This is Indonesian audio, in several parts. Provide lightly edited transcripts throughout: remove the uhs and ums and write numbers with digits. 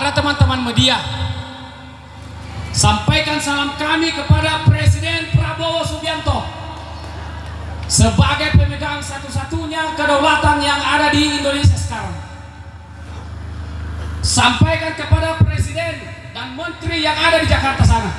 Para teman-teman media, sampaikan salam kami kepada Presiden Prabowo Subianto sebagai pemegang satu-satunya kedaulatan yang ada di Indonesia sekarang. Sampaikan kepada Presiden dan Menteri yang ada di Jakarta sana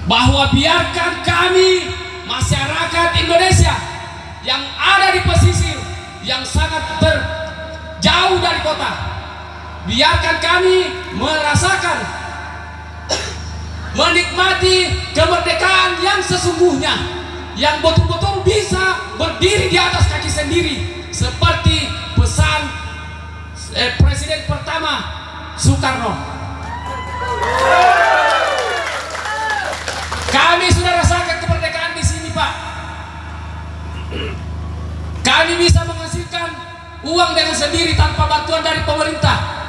bahwa biarkan kami masyarakat Indonesia yang ada di pesisir yang sangat jauh dari kota, biarkan kami merasakan, menikmati kemerdekaan yang sesungguhnya, yang betul-betul bisa berdiri di atas kaki sendiri seperti pesan Presiden pertama Soekarno. Kami sudah rasakan kemerdekaan di sini, Pak. Kami bisa menghasilkan uang dengan sendiri tanpa bantuan dari pemerintah.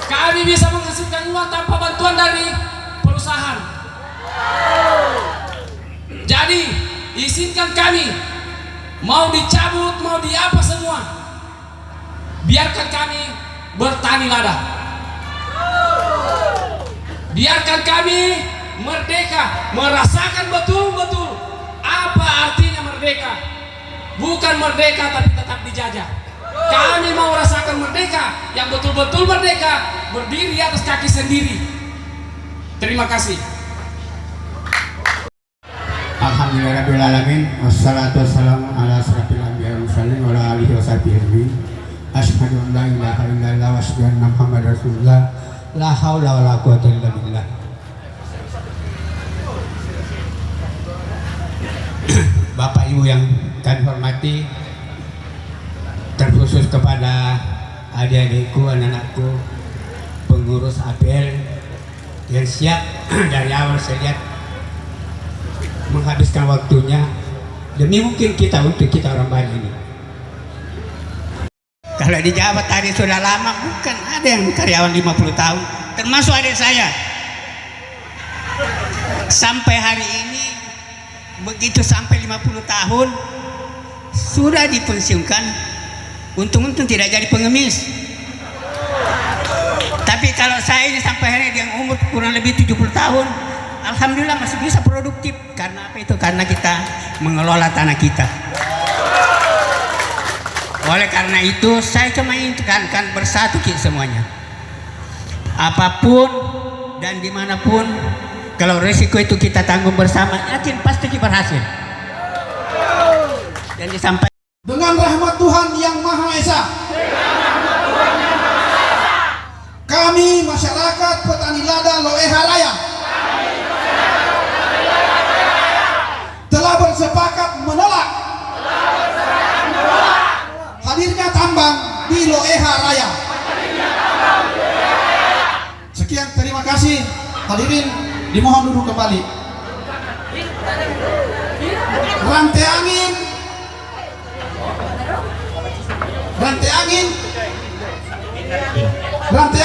Kami bisa menghasilkan uang tanpa bantuan dari perusahaan. Jadi, izinkan kami, mau dicabut, mau di apa semua, biarkan kami bertani lada. Biarkan kami merdeka, merasakan betul-betul apa artinya merdeka. Bukan merdeka tapi tetap dijajah. Kami mau rasakan merdeka yang betul-betul merdeka, berdiri di atas kaki sendiri. Terima kasih. Alhamdulillahirrahmanirrahim. Wassalatu wassalamu ala asrafil anbiya'i wal mursalin wa ala alihi wa sahbihi ajma'in. Asyhadu an la ilaha illallah wa asyhadu anna Muhammadar Rasulullah. La haula wala quwwata illa billah. Bapak Ibu yang kami hormati, terkhusus kepada adik-adikku, anak-anakku, pengurus APL yang siap dari awal saya lihat menghabiskan waktunya demi mungkin kita untuk kita orang Bali ini. Kalau di Jawa tadi sudah lama, bukan ada yang karyawan 50 tahun, termasuk adik saya. Sampai hari ini, begitu sampai 50 tahun, sudah dipensiunkan, untung-untung tidak jadi pengemis. Tapi kalau saya ini sampai hari ini yang umur kurang lebih 70 tahun, alhamdulillah masih bisa produktif. Karena apa itu? Karena kita mengelola tanah kita. Oleh karena itu saya cuma ingin tekankan bersatu kita semuanya. Apapun dan dimanapun, kalau resiko itu kita tanggung bersama, yakin pasti kita berhasil. Dan disampaikan dengan rahmat Tuhan yang Maha Esa, kami masyarakat petani lada Loeha Raya telah bersepakat menolak hadirnya tambang di Loeha Raya. Sekian, terima kasih. Hadirin dimohon duduk kembali. Rantai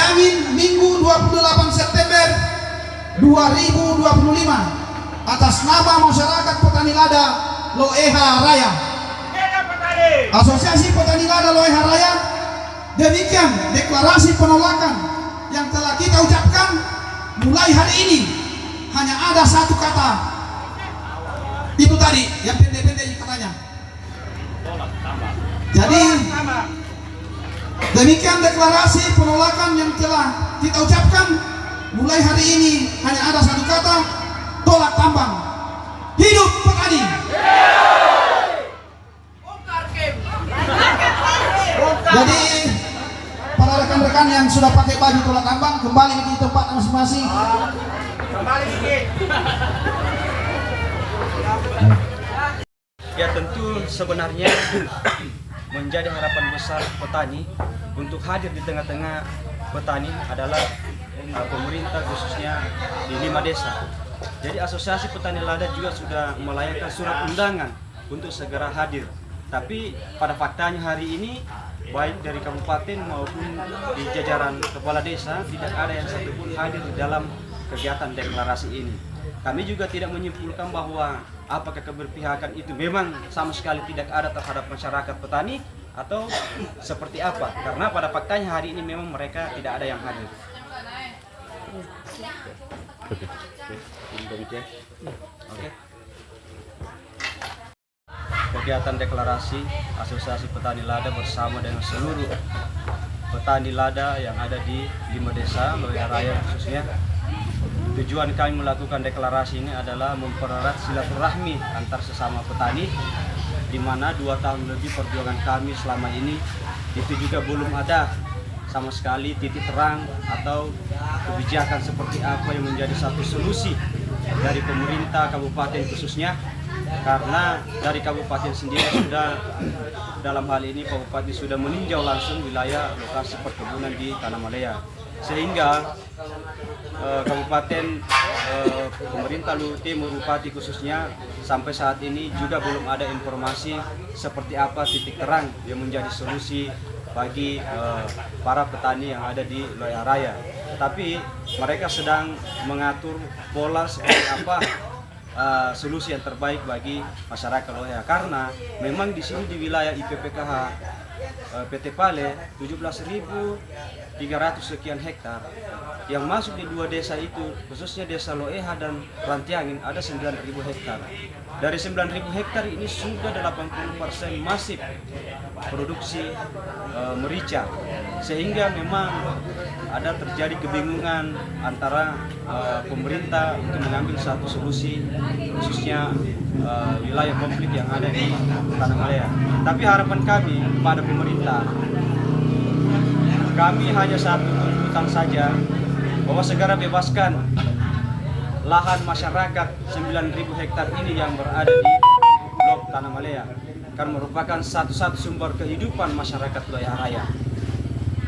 angin Minggu 28 September 2025 atas nama masyarakat petani lada Loeha Raya, Asosiasi Petani Lada Loeha Raya. Demikian deklarasi penolakan yang telah kita ucapkan. Mulai hari ini hanya ada satu kata, itu tadi yang pendek-pendek katanya. Jadi demikian deklarasi penolakan yang telah kita ucapkan. Mulai hari ini hanya ada satu kata, tolak tambang. Hidup petani. Jadi para rekan-rekan yang sudah pakai baju tolak tambang, kembali di tempat masing-masing. Ya, tentu sebenarnya menjadi harapan besar petani untuk hadir di tengah-tengah petani adalah pemerintah, khususnya di 5 desa. Jadi Asosiasi Petani Lada juga sudah melayangkan surat undangan untuk segera hadir. Tapi pada faktanya hari ini, baik dari kabupaten maupun di jajaran kepala desa, tidak ada yang satupun hadir di dalam kegiatan deklarasi ini. Kami juga tidak menyimpulkan bahwa apakah keberpihakan itu memang sama sekali tidak ada terhadap masyarakat petani, atau seperti apa? Karena pada faktanya hari ini memang mereka tidak ada yang hadir. Oke. Kegiatan deklarasi Asosiasi Petani Lada bersama dengan seluruh petani lada yang ada di 5 desa Loya Raya khususnya. Tujuan kami melakukan deklarasi ini adalah mempererat silaturahmi antar sesama petani, di mana 2 tahun lebih perjuangan kami selama ini itu juga belum ada sama sekali titik terang atau kebijakan seperti apa yang menjadi satu solusi dari pemerintah kabupaten khususnya. Karena dari kabupaten sendiri sudah, dalam hal ini kabupaten sudah meninjau langsung wilayah lokasi perkebunan di Tanah Malaya, sehingga kabupaten pemerintah Luhut Timur Bupati khususnya sampai saat ini juga belum ada informasi seperti apa titik terang yang menjadi solusi bagi para petani yang ada di Loya Raya. Tapi mereka sedang mengatur pola seperti apa solusi yang terbaik bagi masyarakat Loya, karena memang di sini di wilayah IPPKH PT Pale 17.300 sekian hektar yang masuk di 2 desa itu, khususnya desa Loeha dan Rantiangin ada 9.000 hektar. Dari 9.000 hektar ini sudah 80% masif produksi merica, sehingga memang ada terjadi kebingungan antara pemerintah untuk mengambil satu solusi khususnya wilayah konflik yang ada di Tanah Malaya. Tapi harapan kami kepada pemerintah, kami hanya satu tuntutan saja, bahwa segera bebaskan lahan masyarakat 9.000 hektar ini yang berada di Blok Tanah Malaya, karena merupakan satu-satu sumber kehidupan masyarakat Loya Raya.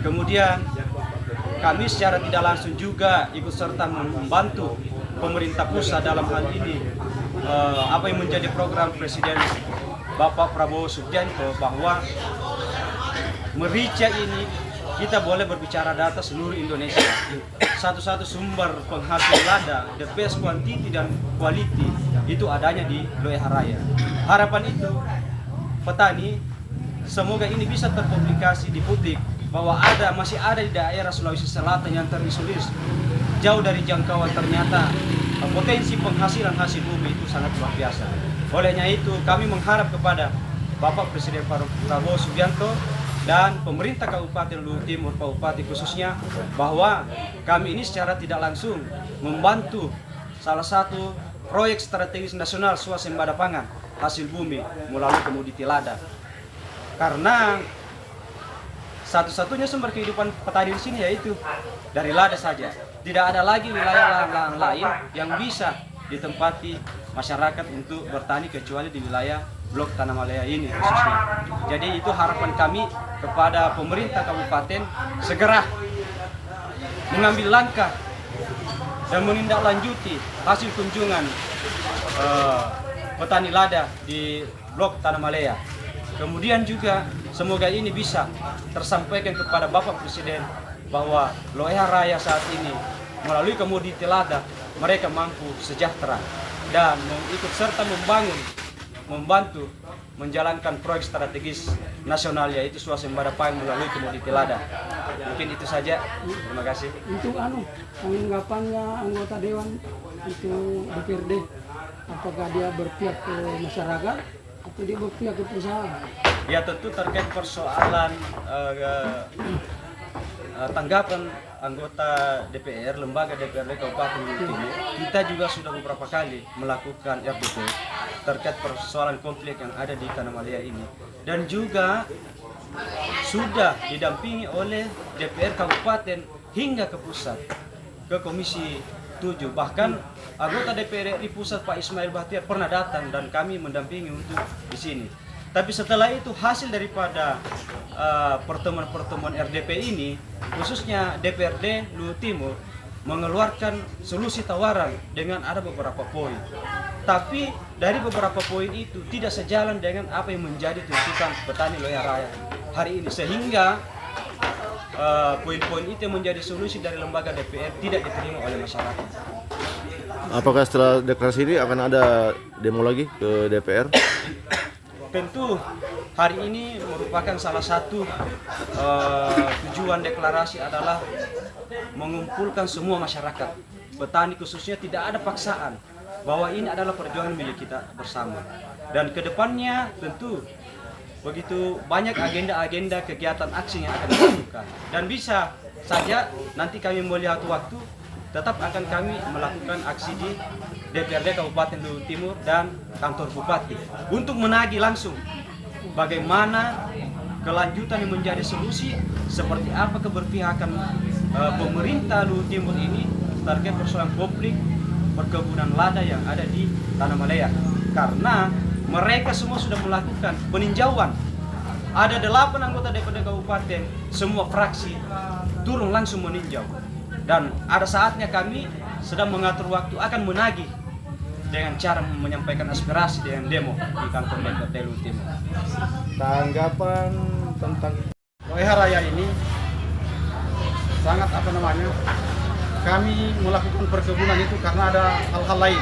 Kemudian kami secara tidak langsung juga ikut serta membantu pemerintah pusat dalam hal ini apa yang menjadi program Presiden Bapak Prabowo Subianto, bahwa merica ini kita boleh berbicara data seluruh Indonesia. Satu-satu sumber penghasil lada, the best quantity dan quality itu adanya di Loya Raya. Harapan itu petani, semoga ini bisa terpublikasi di publik bahwa masih ada di daerah Sulawesi Selatan yang terisolir jauh dari jangkauan, ternyata potensi penghasilan hasil bumi itu sangat luar biasa. Olehnya itu kami mengharap kepada Bapak Presiden Prabowo Subianto dan pemerintah Kabupaten Luhut Timur Bupati khususnya, bahwa kami ini secara tidak langsung membantu salah satu proyek strategis nasional swasembada pangan hasil bumi melalui komoditi lada. Karena satu-satunya sumber kehidupan petani di sini yaitu dari lada saja. Tidak ada lagi wilayah lahan-lahan lain yang bisa ditempati masyarakat untuk bertani kecuali di wilayah Blok Tanah Malaya ini khususnya. Jadi itu harapan kami kepada pemerintah kabupaten segera mengambil langkah dan menindaklanjuti hasil kunjungan petani lada di Blok Tanah Malaya. Kemudian juga semoga ini bisa tersampaikan kepada Bapak Presiden bahwa Loya Raya saat ini melalui komoditi lada mereka mampu sejahtera dan ikut serta membantu menjalankan proyek strategis nasional yaitu swasembada pangan melalui komoditi lada. Mungkin itu saja. Terima kasih. Untuk tanggapannya anggota dewan itu DPRD, apakah dia berpihak ke masyarakat atau dia berpihak ke perusahaan? Ya tentu terkait persoalan tanggapan anggota DPR, lembaga DPRD Kabupaten Luhut Timur, kita juga sudah beberapa kali melakukan RDP terkait persoalan konflik yang ada di Tanah Malaya ini, dan juga sudah didampingi oleh DPR Kabupaten hingga ke pusat, ke Komisi 7. Bahkan anggota DPR RI Pusat Pak Ismail Bahtiar pernah datang dan kami mendampingi untuk di sini. Tapi setelah itu hasil daripada pertemuan-pertemuan RDP ini, khususnya DPRD Luhut Timur mengeluarkan solusi tawaran dengan ada beberapa poin. Tapi dari beberapa poin itu tidak sejalan dengan apa yang menjadi tuntutan petani Loya Raya hari ini, sehingga poin-poin itu yang menjadi solusi dari lembaga DPR tidak diterima oleh masyarakat. Apakah setelah deklarasi ini akan ada demo lagi ke DPR? Tentu hari ini merupakan merupakan salah satu tujuan deklarasi adalah mengumpulkan semua masyarakat petani, khususnya tidak ada paksaan bahwa ini adalah perjuangan milik kita bersama. Dan kedepannya tentu begitu banyak agenda-agenda kegiatan aksi yang akan dilakukan, dan bisa saja nanti kami melihat waktu tetap akan kami melakukan aksi di DPRD Kabupaten Luwu Timur dan kantor Bupati untuk menagih langsung bagaimana kelanjutan yang menjadi solusi, seperti apa keberpihakan pemerintah Luwu Timur ini terkait persoalan konflik perkebunan lada yang ada di Tanah Malaya. Karena mereka semua sudah melakukan peninjauan. Ada 8 anggota DPRD Kabupaten, semua fraksi turun langsung meninjau. Dan ada saatnya kami sedang mengatur waktu akan menagih dengan cara menyampaikan aspirasi dengan demo di kantor DPRD Luwu Timur. Tanggapan tentang OEH Raya ini sangat kami melakukan perkebunan itu karena ada hal-hal lain.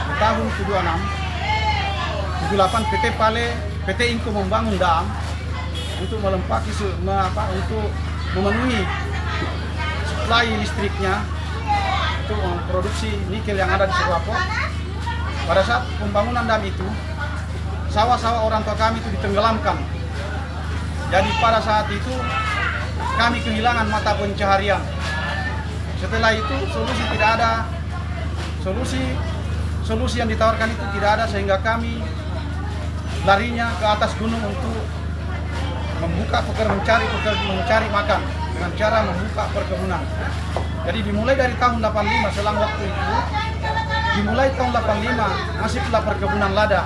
Di tahun 78 PT Pale, PT Inco membangun dam untuk melempaki untuk memenuhi suplai listriknya untuk memproduksi nikel yang ada di Surapok. Pada saat pembangunan dam itu, sawah-sawah orang tua kami itu ditenggelamkan. Jadi pada saat itu kami kehilangan mata pencaharian. Setelah itu solusi tidak ada, solusi yang ditawarkan itu tidak ada, sehingga kami larinya ke atas gunung untuk mencari makan dengan cara membuka perkebunan. Jadi dimulai dari tahun 85, selang waktu itu dimulai tahun 85 masiflah perkebunan lada,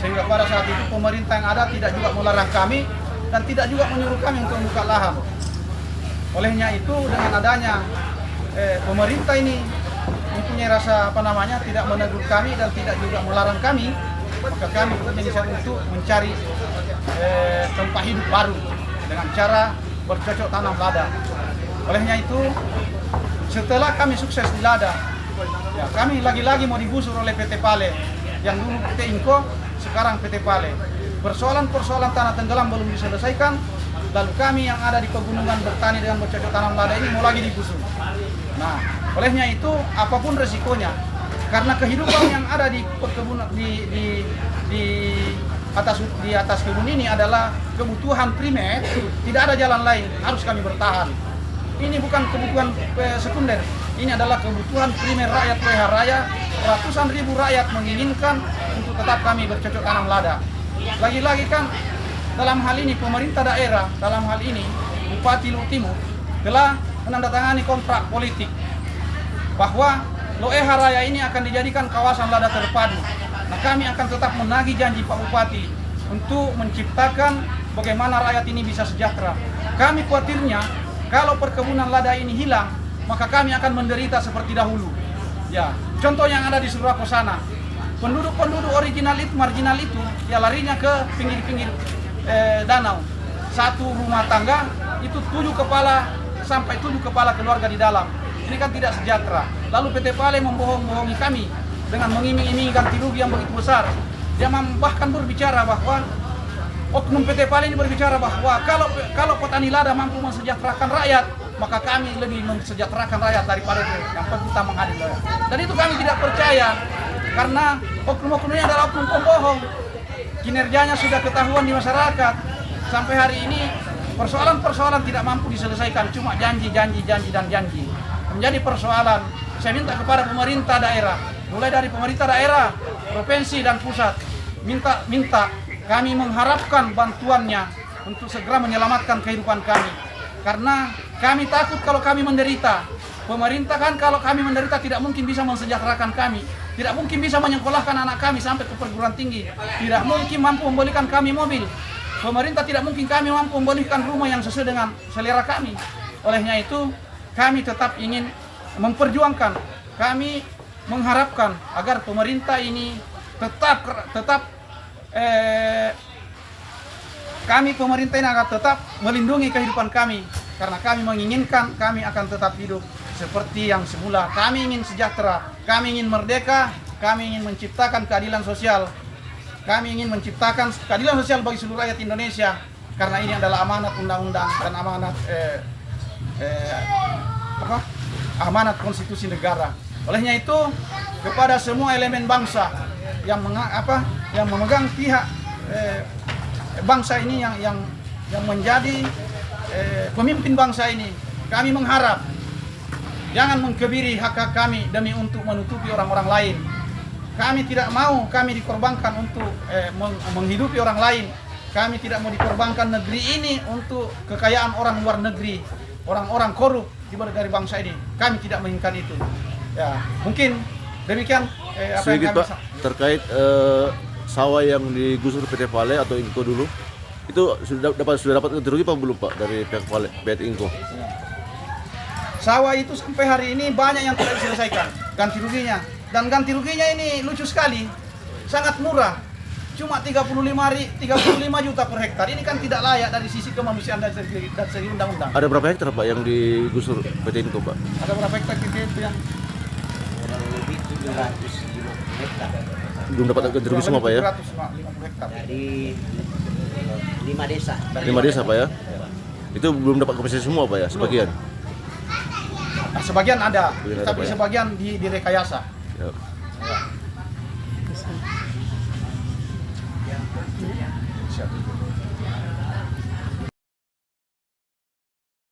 sehingga pada saat itu pemerintah yang ada tidak juga melarang kami dan tidak juga menyuruh kami untuk membuka lahan. Olehnya itu dengan adanya pemerintah ini mempunyai rasa tidak menegur kami dan tidak juga melarang kami, maka kami menginisiatif untuk mencari tempat hidup baru dengan cara bercocok tanam lada. Olehnya itu setelah kami sukses di lada, ya, kami lagi-lagi mau digusur oleh PT Pale yang dulu PT Inco, sekarang PT Pale. Persoalan-persoalan tanah tenggelam belum diselesaikan, lalu kami yang ada di pegunungan bertani dengan bercocok tanam lada ini mau lagi digusur. Nah, olehnya itu apapun resikonya, karena kehidupan yang ada di perkebunan di atas kebun ini adalah kebutuhan primer, tidak ada jalan lain, harus kami bertahan. Ini bukan kebutuhan sekunder, ini adalah kebutuhan primer rakyat OEH Raya. Ratusan ribu rakyat menginginkan untuk tetap kami bercocok tanam lada. Lagi-lagi kan dalam hal ini pemerintah daerah, dalam hal ini Bupati Luwu Timur telah menandatangani kontrak politik bahwa OEH Raya ini akan dijadikan kawasan lada terpadu. Nah, kami akan tetap menagih janji Pak Bupati untuk menciptakan bagaimana rakyat ini bisa sejahtera. Kami khawatirnya kalau perkebunan lada ini hilang, maka kami akan menderita seperti dahulu. Ya, contoh yang ada di Surapok sana, penduduk-penduduk original itu, marginal itu, ya larinya ke pinggir-pinggir danau. Satu rumah tangga itu 7 kepala sampai 7 kepala keluarga di dalam. Ini kan tidak sejahtera. Lalu PT Pale membohong-bohongi kami dengan mengiming-imingi ganti rugi yang begitu besar. Dia bahkan berbicara bahwa oknum PT Pale ini berbicara bahwa kalau petani lada mampu mensejahterakan rakyat, maka kami lebih mensejahterakan rakyat daripada itu yang kita mengadil rakyat. Dan itu kami tidak percaya, karena oknum-oknumnya adalah oknum pembohong. Kinerjanya sudah ketahuan di masyarakat. Sampai hari ini persoalan-persoalan tidak mampu diselesaikan, cuma janji, dan janji. Menjadi persoalan, saya minta kepada pemerintah daerah, mulai dari pemerintah daerah, provinsi dan pusat, minta kami mengharapkan bantuannya untuk segera menyelamatkan kehidupan kami. Karena kami takut kalau kami menderita. Pemerintah kan kalau kami menderita tidak mungkin bisa mensejahterakan kami. Tidak mungkin bisa menyekolahkan anak kami sampai ke perguruan tinggi. Tidak mungkin mampu membelikan kami mobil. Pemerintah tidak mungkin kami mampu membelikan rumah yang sesuai dengan selera kami. Olehnya itu kami tetap ingin memperjuangkan. Kami mengharapkan agar pemerintah ini pemerintah ini akan tetap melindungi kehidupan kami, karena kami menginginkan kami akan tetap hidup seperti yang semula. Kami ingin sejahtera, kami ingin merdeka, kami ingin menciptakan keadilan sosial. Kami ingin menciptakan keadilan sosial bagi seluruh rakyat Indonesia karena ini adalah amanat undang-undang dan amanat amanat konstitusi negara. Olehnya itu kepada semua elemen bangsa yang memegang pihak bangsa ini yang menjadi pemimpin bangsa ini, kami mengharap jangan mengkebiri hak-hak kami demi untuk menutupi orang-orang lain. Kami tidak mau kami dikorbankan untuk menghidupi orang lain. Kami tidak mau dikorbankan negeri ini untuk kekayaan orang luar negeri, orang-orang korup dari bangsa ini. Kami tidak menginginkan itu. Ya, mungkin demikian apa Sedikit yang kami Pak, terkait sawah yang digusur PT Vale atau Inco dulu, itu sudah dapat ganti rugi apa belum Pak dari pihak Vale, PT Inco? Sawah itu sampai hari ini banyak yang tidak diselesaikan ganti ruginya. Dan ganti ruginya ini lucu sekali, sangat murah, cuma 35 juta per hektar. Ini kan tidak layak dari sisi kemanusiaan dan segi undang-undang. Ada berapa hektar Pak yang digusur PT Inco Pak? Ada berapa hektar itu yang Kurang lebih 750 hektar Belum dapat ganti rugi semua Pak ya? 750 hektar. dari 5 desa. 5 desa Pak ya? Itu belum dapat kompensasi semua Pak ya? Sebagian? Nah, sebagian ada, Sebagian ada, tapi Pak, ya? sebagian direkayasa. Ya.